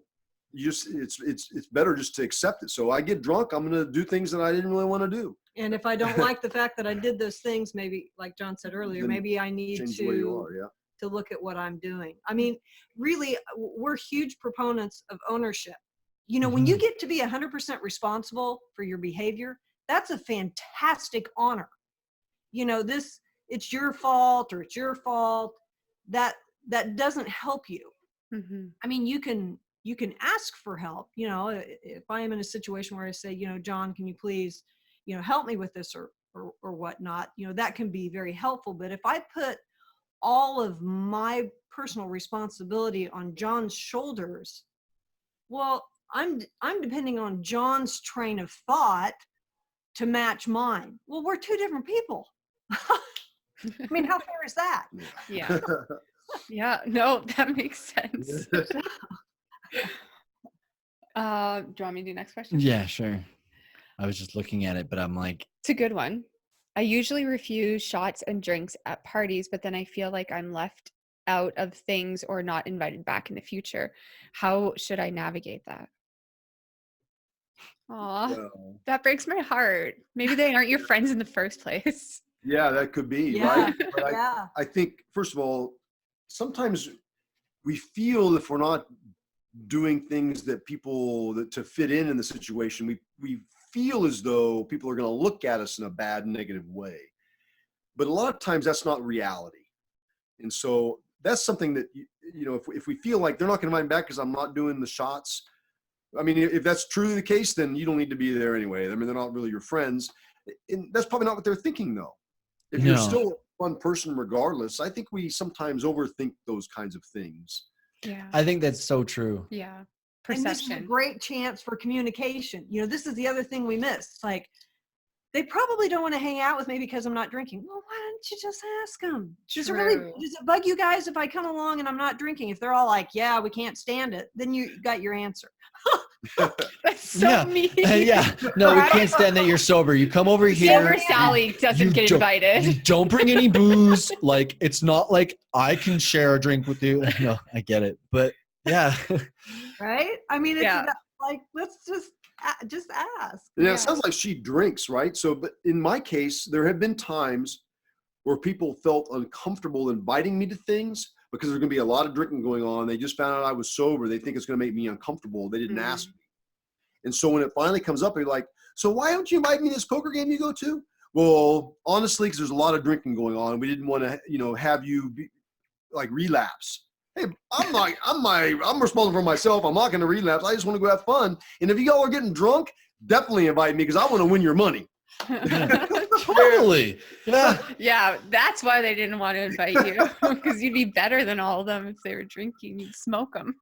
you just it's better just to accept it. So I get drunk, I'm going to do things that I didn't really want to do. And if I don't like the fact that I did those things, maybe like John said earlier, Then maybe I need change the way you are. Yeah. to look at what I'm doing. I mean, really, we're huge proponents of ownership. You know, when you get to be 100% responsible for your behavior, that's a fantastic honor. You know, it's your fault or it's your fault. That doesn't help you. Mm-hmm. I mean, you can ask for help. You know, if I am in a situation where I say, you know, John, can you please, you know, help me with this or whatnot, you know, that can be very helpful. But if I put all of my personal responsibility on John's shoulders, well, I'm depending on John's train of thought to match mine. Well, we're two different people. I mean, how fair is that? Yeah. Yeah. No, that makes sense. Do you want me to do next question? Yeah, sure. I was just looking at it, but I'm like, It's a good one. I usually refuse shots and drinks at parties, but then I feel like I'm left out of things or not invited back in the future. How should I navigate that? Aw, Well, that breaks my heart. Maybe they aren't your friends in the first place. yeah, that could be, Yeah. right? But Yeah. I think, first of all, sometimes we feel if we're not doing things that people that to fit in the situation, we feel as though people are going to look at us in a bad, negative way. But a lot of times that's not reality. And so that's something that, you know, if we feel like they're not going to invite me back because I'm not doing the shots, I mean, if that's truly the case, then you don't need to be there anyway. I mean, they're not really your friends. And that's probably not what they're thinking, though. If you're No. still a fun person regardless, I think we sometimes overthink those kinds of things. Yeah. I think that's so true. Yeah. And this is a Perception. great chance for communication. You know, this is the other thing we miss. Like, they probably don't want to hang out with me because I'm not drinking. Well, why don't you just ask them? Does it bug you guys if I come along and I'm not drinking? If they're all like, yeah, we can't stand it, then you got your answer. That's so Yeah. mean. Yeah. No, we can't stand that you're sober. You come over here. Sober Sally doesn't get You invited. don't bring any booze. Like, it's not like I can share a drink with you. No, I get it. But yeah. Right? I mean, it's Yeah. like, let's just ask. Yeah, Yeah. it sounds like she drinks, right? So, but in my case, there have been times where people felt uncomfortable inviting me to things because there's going to be a lot of drinking going on. They just found out I was sober. They think it's going to make me uncomfortable. They didn't ask me. And so when it finally comes up, they're like, so why don't you invite me to this poker game you go to? Well, honestly, because there's a lot of drinking going on. We didn't want to, you know, have you be, like relapse. Hey, I'm responsible for myself. I'm not going to relapse. I just want to go have fun. And if you all are getting drunk, definitely invite me because I want to win your money. Totally. Yeah. Yeah, that's why they didn't want to invite you, because you'd be better than all of them if they were drinking. You'd smoke them.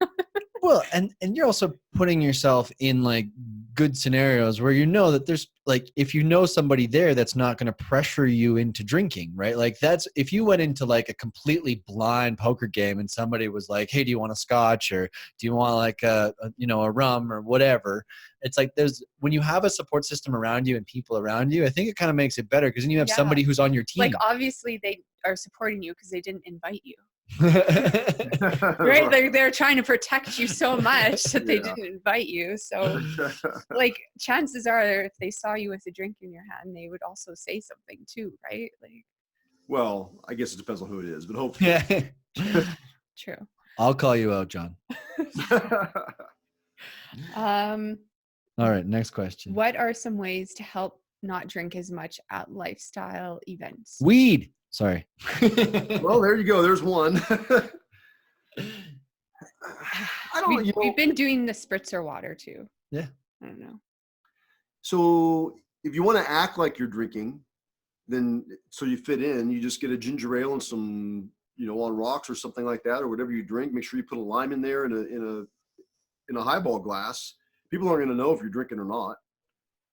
Well, and you're also putting yourself in like good scenarios where you know that there's like, if you know somebody there that's not going to pressure you into drinking, right? Like that's, if you went into like a completely blind poker game and somebody was like, hey, do you want a scotch, or do you want like a rum or whatever? It's like when you have a support system around you and people around you, I think it kind of makes it better, because then you have somebody who's on your team. Like obviously they are supporting you because they didn't invite you. Right? They're trying to protect you so much that they didn't invite you. So like chances are if they saw you with a drink in your hand, they would also say something too, right? Like, well, I guess it depends on who it is, but hopefully. Yeah. True. I'll call you out, John. All right, next question. What are some ways to help not drink as much at lifestyle events? Weed. Sorry. Well, there you go. There's one. We've been doing the spritzer water too. Yeah. I don't know. So if you want to act like you're drinking, then so you fit in, you just get a ginger ale and some, on rocks or something like that, or whatever you drink. Make sure you put a lime in there in a highball glass. People aren't going to know if you're drinking or not.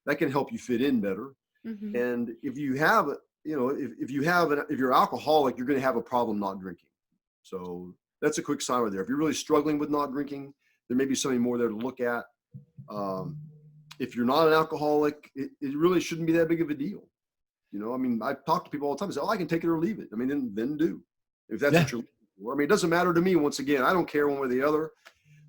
That can help you fit in better. Mm-hmm. And if you have, if you're alcoholic, you're going to have a problem not drinking. So that's a quick sign right there. If you're really struggling with not drinking, there may be something more there to look at. If you're not an alcoholic, it really shouldn't be that big of a deal. I talk to people all the time and say, oh, I can take it or leave it. Then do. If that's what you're looking for. It doesn't matter to me. Once again, I don't care one way or the other.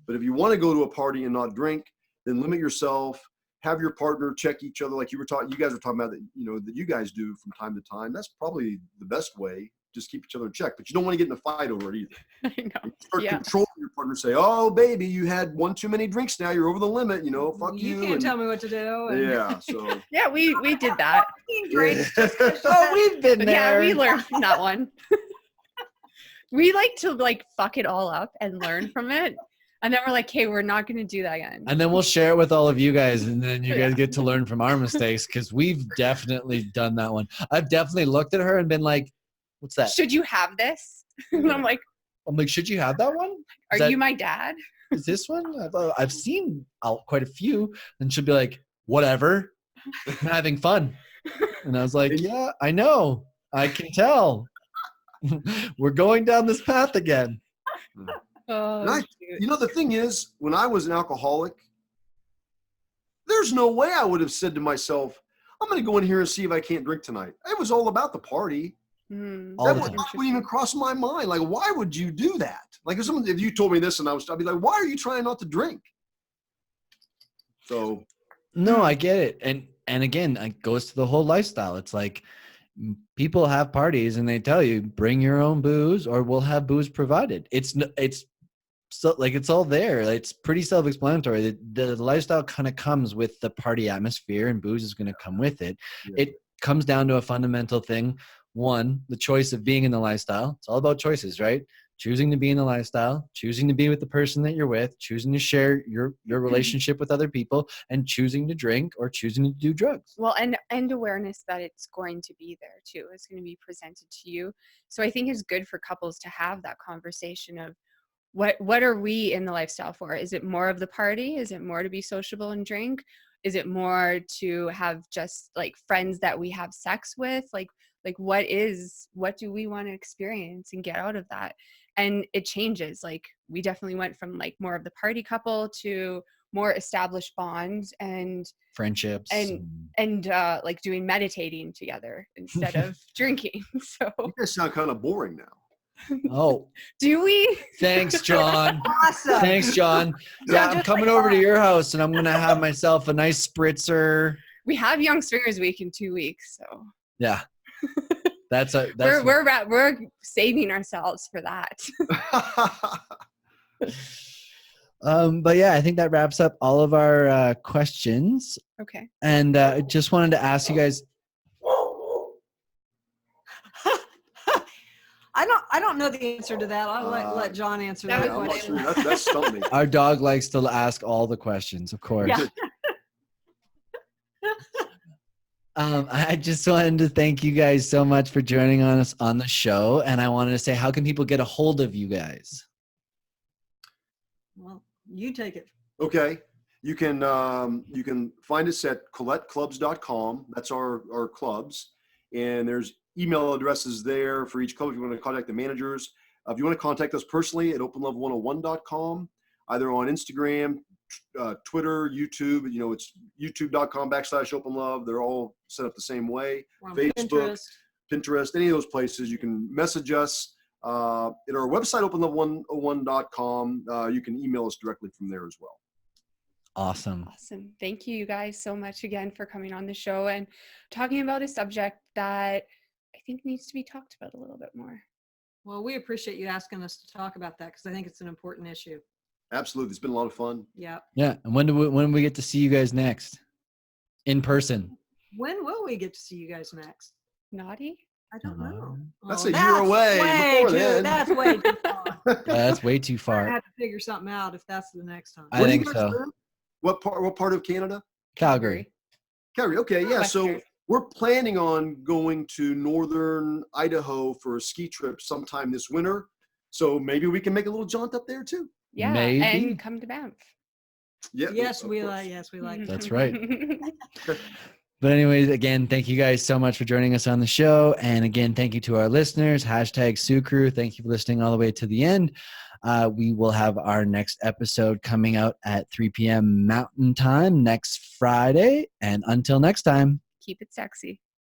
But if you want to go to a party and not drink, then limit yourself. Have your partner check each other, like you guys were talking about that, that you guys do from time to time. That's probably the best way. Just keep each other in check. But you don't want to get in a fight over it either. I know. Start controlling your partner. Say, oh, baby, you had one too many drinks now. You're over the limit. Fuck you. You can't tell me what to do. Yeah. So. Yeah, we did that. Oh, we've been there. Yeah, we learned from that one. We like to fuck it all up and learn from it. And then we're like, hey, we're not going to do that again. And then we'll share it with all of you guys. And then you guys get to learn from our mistakes, because we've definitely done that one. I've definitely looked at her and been like, what's that? Should you have this? And I'm like, should you have that one? Are you my dad? Is this one? I've seen quite a few. And she'll be like, whatever. I'm having fun. And I was like, yeah, I know. I can tell. We're going down this path again. Oh, the thing is, when I was an alcoholic, there's no way I would have said to myself, I'm going to go in here and see if I can't drink tonight. It was all about the party. That wouldn't even cross my mind. Like, why would you do that? Like, if you told me this and I'd be like, why are you trying not to drink? So. No, I get it. And again, it goes to the whole lifestyle. It's like, people have parties and they tell you, bring your own booze or we'll have booze provided. It's so like, it's all there. It's pretty self-explanatory. The lifestyle kind of comes with the party atmosphere, and booze is going to come with it. Yeah. It comes down to a fundamental thing. One, the choice of being in the lifestyle. It's all about choices, right? Choosing to be in the lifestyle, choosing to be with the person that you're with, choosing to share your relationship with other people, and choosing to drink or choosing to do drugs. Well, and awareness that it's going to be there too. It's going to be presented to you. So I think it's good for couples to have that conversation of what are we in the lifestyle for? Is it more of the party? Is it more to be sociable and drink? Is it more to have just like friends that we have sex with? Like what do we want to experience and get out of that? And it changes. Like, we definitely went from like more of the party couple to more established bonds and friendships and like doing meditating together instead of drinking. So you guys sound kind of boring now. Oh, do we? Thanks, John. Awesome. Thanks, John. Yeah, I'm coming over to your house and I'm going to have myself a nice spritzer. We have Young Swingers Week in 2 weeks. So yeah. We're saving ourselves for that. But yeah, I think that wraps up all of our questions. Okay. And just wanted to ask you guys. I don't know the answer to that. I'll let John answer that question. That's stumped me. Our dog likes to ask all the questions, of course. Yeah. I just wanted to thank you guys so much for joining us on the show. And I wanted to say, how can people get a hold of you guys? Well, You take it. Okay. You can find us at ColetteClubs.com. That's our clubs. And there's email addresses there for each club if you want to contact the managers. If you want to contact us personally at OpenLove101.com, either on Instagram, Twitter, YouTube, it's youtube.com/OpenLove. They're all set up the same way. We're on Facebook, Pinterest, any of those places. You can message us. At our website, OpenLove101.com, you can email us directly from there as well. Awesome. Awesome. Thank you guys so much again for coming on the show and talking about a subject that I think needs to be talked about a little bit more. Well, we appreciate you asking us to talk about that because I think it's an important issue. Absolutely. It's been a lot of fun. Yeah. Yeah. And when do we get to see you guys next? In person. When will we get to see you guys next? Naughty? I don't know. That's a year away. Before then. That's way too far. That's way too I far. have to figure something out if that's the next time. I think so. What part of Canada? Calgary. Calgary. Okay. Yeah. So Western. we're planning on going to northern Idaho for a ski trip sometime this winter. So maybe we can make a little jaunt up there too. Yeah. Maybe. And come to Banff. Yeah. Yes, of we course. like. Yes, we like. That's right. But anyways, again, thank you guys so much for joining us on the show. And again, thank you to our listeners. #SueCrew. Thank you for listening all the way to the end. We will have our next episode coming out at 3 p.m. Mountain Time next Friday. And until next time. Keep it sexy.